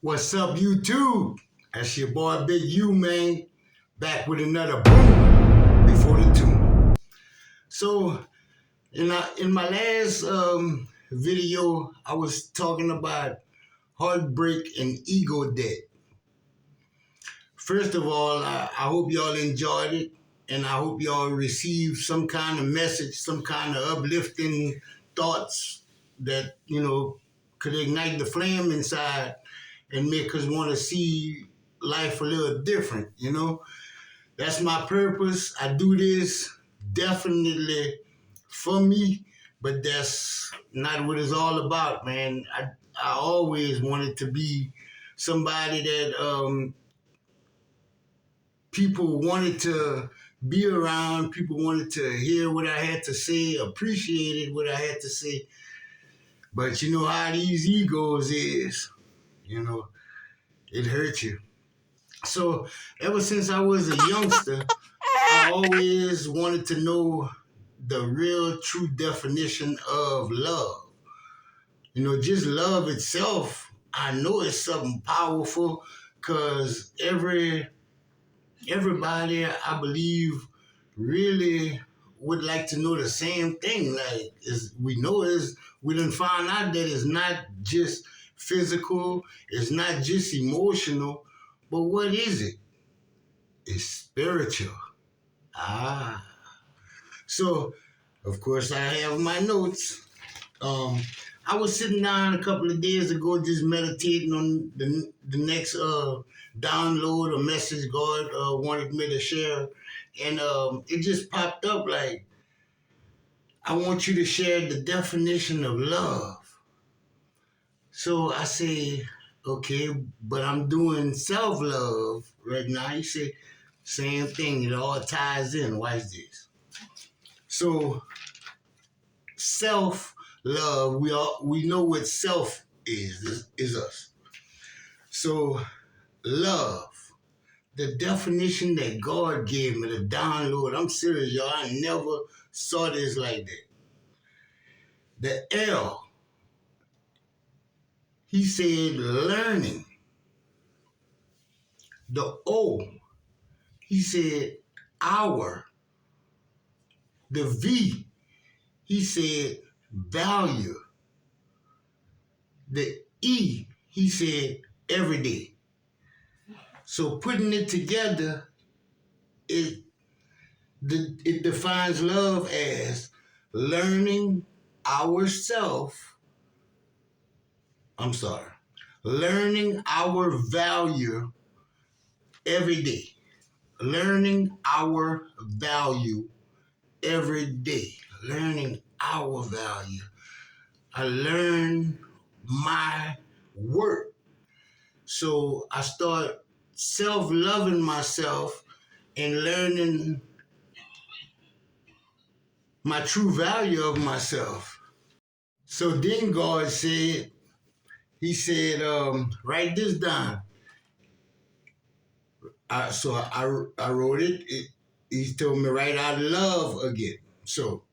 What's up, YouTube? That's your boy Big U, man. Back with another boom before the tune. So, in my last video, I was talking about heartbreak and ego debt. First of all, I hope y'all enjoyed it, and I hope y'all received some kind of message, some kind of uplifting thoughts that, could ignite the flame inside and make us want to see life a little different. That's my purpose. I do this definitely for me, but that's not what it's all about, man. I always wanted to be somebody that people wanted to be around, people wanted to hear what I had to say, appreciated what I had to say. But you know how these egos is, you know, it hurts you. So ever since I was a youngster, I always wanted to know the real true definition of love. Just love itself, I know it's something powerful because everybody, I believe, really would like to know the same thing. Like we done found out that it's not just physical, it's not just emotional, but what is it? It's spiritual. Ah. So, of course, I have my notes. Um, I was sitting down a couple of days ago just meditating on the next download or message God wanted me to share. And it just popped up like, I want you to share the definition of love. So I say, okay, but I'm doing self-love right now. He said, same thing. It all ties in. Watch this. So self-love, we know what self is us. So love, the definition that God gave me, the download. I'm serious, y'all. I never saw this like that. The L, he said learning. The O, he said our. The V, he said value. The E, he said everyday. So putting it together, it defines love as learning ourself. I'm sorry, learning our value every day. Learning our value every day. Learning our value. I learn my worth. So I start self-loving myself and learning my true value of myself. So then God said, he said, write this down. I wrote it. He told me write out love again. So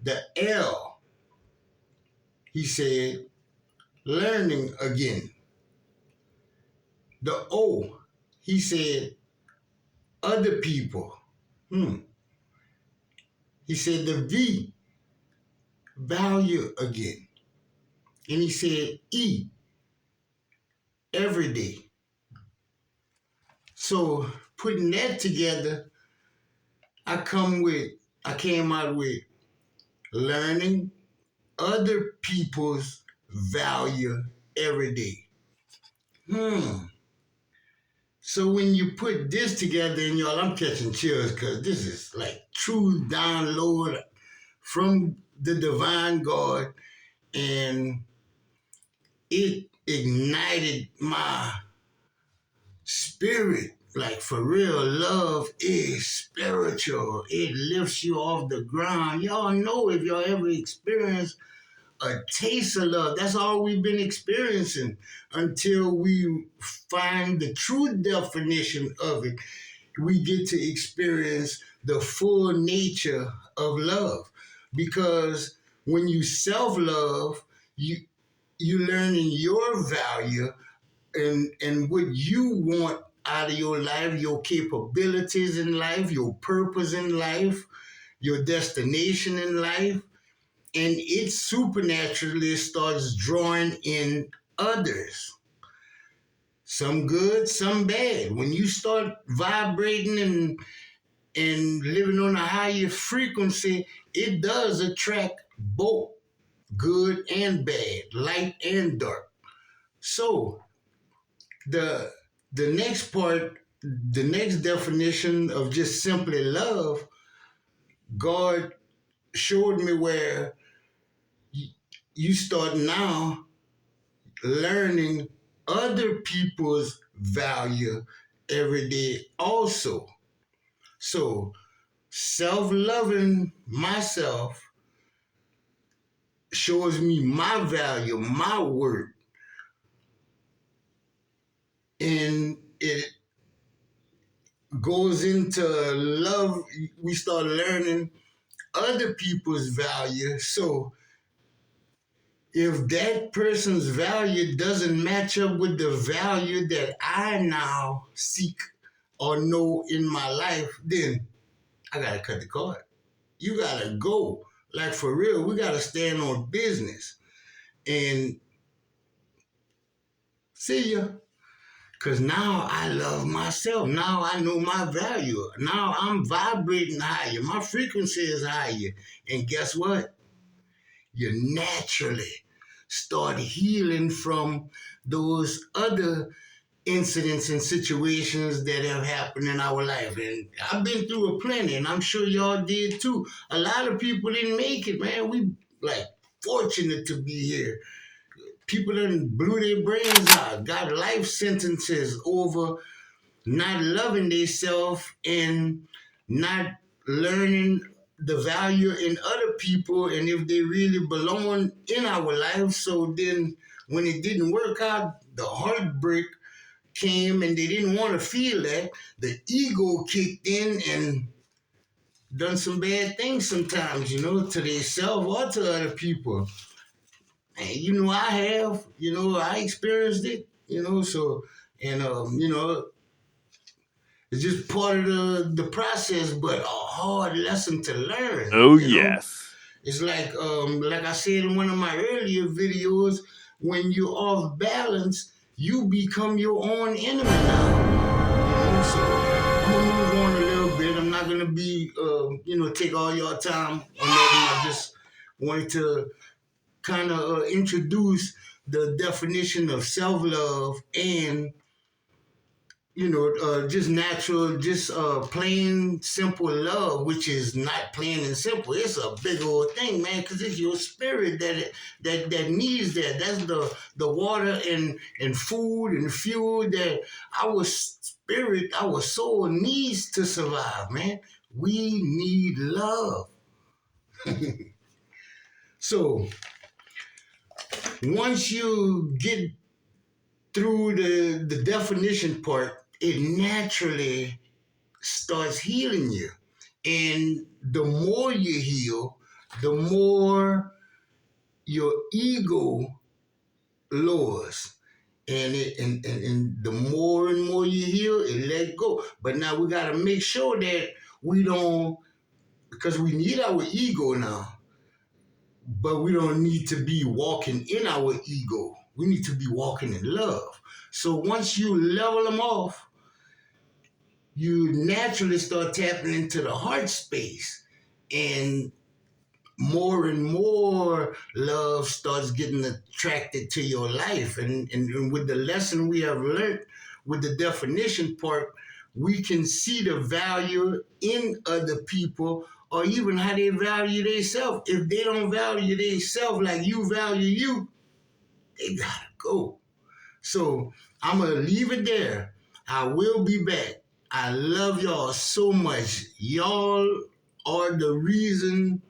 the L, he said, learning again. The O, he said, other people. He said the V, value again. And he said E, every day. So putting that together, I came out with learning other people's value every day. So when you put this together, and y'all, I'm catching chills because this is like true download from the divine God, and it ignited my spirit. Like for real, love is spiritual. It lifts you off the ground. Y'all know if y'all ever experienced a taste of love, that's all we've been experiencing until we find the true definition of it. We get to experience the full nature of love. Because when you self-love, you learning your value and what you want out of your life, your capabilities in life, your purpose in life, your destination in life, and it supernaturally starts drawing in others. Some good, some bad. When you start vibrating and living on a higher frequency, it does attract both good and bad, light and dark. So the the next part, the next definition of just simply love, God showed me where you start now learning other people's value every day also. So self-loving myself shows me my value, my worth, and it goes into love. We start learning other people's value. So if that person's value doesn't match up with the value that I now seek or know in my life, then I gotta cut the cord. You gotta go. Like for real, we gotta stand on business and see ya. Cause now I love myself. Now I know my value. Now I'm vibrating higher. My frequency is higher. And guess what? You naturally start healing from those other incidents and situations that have happened in our life. And I've been through a plenty, and I'm sure y'all did too. A lot of people didn't make it, man. We like fortunate to be here. People done blew their brains out, got life sentences over not loving themselves and not learning the value in other people and if they really belong in our life. So then when it didn't work out, the heartbreak came and they didn't want to feel that. The ego kicked in and done some bad things sometimes, to themselves or to other people. And I have, I experienced it, so and it's just part of the process, but a hard lesson to learn. Oh, yes. It's like I said in one of my earlier videos, when you're off balance, you become your own enemy now. So I'm gonna move on a little bit. I'm not gonna be, take all your time on that. I just wanted to kind of introduce the definition of self-love and just natural, just plain simple love, which is not plain and simple. It's a big old thing, man, because it's your spirit that needs that. That's the water and food and fuel that our spirit, our soul needs to survive, man. We need love. So once you get through the definition part, it naturally starts healing you. And the more you heal, the more your ego lowers. And the more and more you heal, it let go. But now we got to make sure that we don't, because we need our ego now, but we don't need to be walking in our ego. We need to be walking in love. So once you level them off, you naturally start tapping into the heart space, and more love starts getting attracted to your life. And with the lesson we have learned with the definition part, we can see the value in other people or even how they value themselves. If they don't value themselves like you value you, they gotta go. So I'm going to leave it there. I will be back. I love y'all so much. Y'all are the reason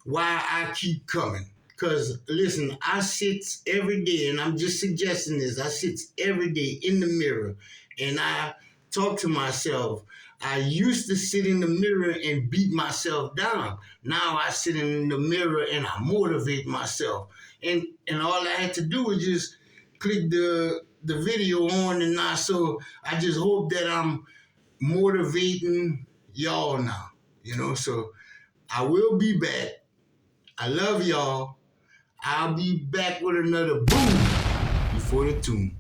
why I keep coming. Because, listen, I sit every day, and I'm just suggesting this. I sit every day in the mirror, and I talk to myself. I used to sit in the mirror and beat myself down. Now I sit in the mirror and I motivate myself. And all I had to do was just click the video on and now. So I just hope that I'm motivating y'all now. So I will be back. I love y'all. I'll be back with another boom before the tune.